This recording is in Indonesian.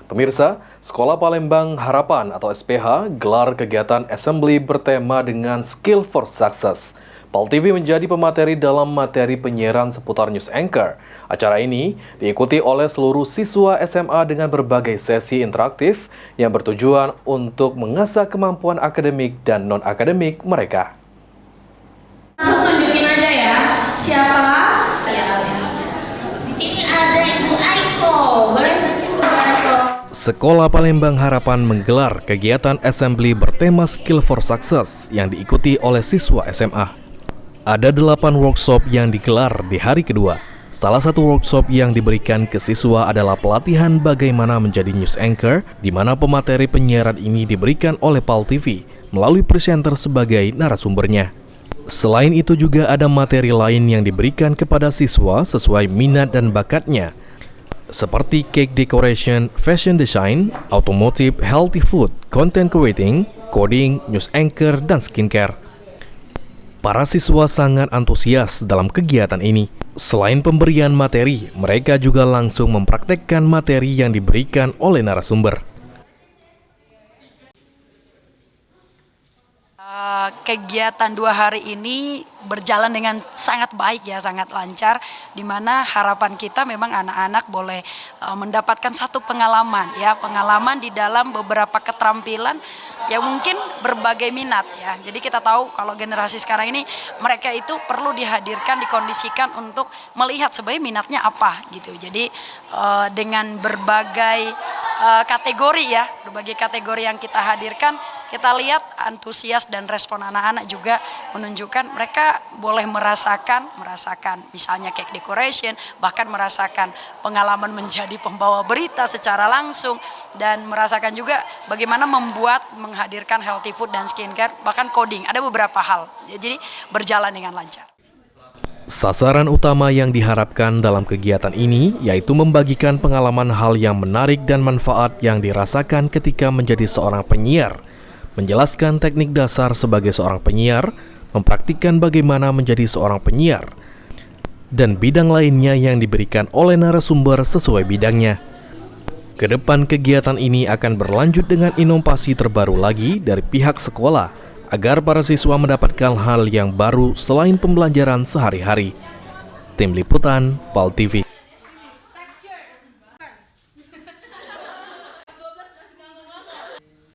Pemirsa, Sekolah Palembang Harapan atau SPH gelar kegiatan assembly bertema dengan Skill for Success. PAL TV menjadi pemateri dalam materi penyiaran seputar news anchor. Acara ini diikuti oleh seluruh siswa SMA dengan berbagai sesi interaktif yang bertujuan untuk mengasah kemampuan akademik dan non-akademik mereka. Langsung tunjukin aja ya, siapa? Di sini ada Ibu Aiko, boleh Ibu Aiko? Sekolah Palembang Harapan menggelar kegiatan assembly bertema Skill for Success yang diikuti oleh siswa SMA. Ada 8 workshop yang digelar di hari kedua. Salah satu workshop yang diberikan ke siswa adalah pelatihan bagaimana menjadi news anchor, di mana pemateri penyiaran ini diberikan oleh PAL TV melalui presenter sebagai narasumbernya. Selain itu juga ada materi lain yang diberikan kepada siswa sesuai minat dan bakatnya, seperti cake decoration, fashion design, automotive, healthy food, content creating, coding, news anchor, dan skincare. Para siswa sangat antusias dalam kegiatan ini. Selain pemberian materi, mereka juga langsung mempraktekkan materi yang diberikan oleh narasumber. Kegiatan 2 hari ini berjalan dengan sangat baik ya, sangat lancar, di mana harapan kita memang anak-anak boleh mendapatkan satu pengalaman di dalam beberapa keterampilan yang mungkin berbagai minat ya. Jadi kita tahu kalau generasi sekarang ini mereka itu perlu dihadirkan, dikondisikan untuk melihat sebenarnya minatnya apa gitu. Jadi dengan berbagai kategori yang kita hadirkan, kita lihat antusias dan respon anak-anak juga menunjukkan mereka boleh merasakan misalnya cake decoration, bahkan merasakan pengalaman menjadi pembawa berita secara langsung, dan merasakan juga bagaimana menghadirkan healthy food dan skincare, bahkan coding, ada beberapa hal. Jadi berjalan dengan lancar. Sasaran utama yang diharapkan dalam kegiatan ini yaitu membagikan pengalaman hal yang menarik dan manfaat yang dirasakan ketika menjadi seorang penyiar, menjelaskan teknik dasar sebagai seorang penyiar, mempraktikkan bagaimana menjadi seorang penyiar, dan bidang lainnya yang diberikan oleh narasumber sesuai bidangnya. Kedepan kegiatan ini akan berlanjut dengan inovasi terbaru lagi dari pihak sekolah, agar para siswa mendapatkan hal yang baru selain pembelajaran sehari-hari. Tim Liputan, PAL TV.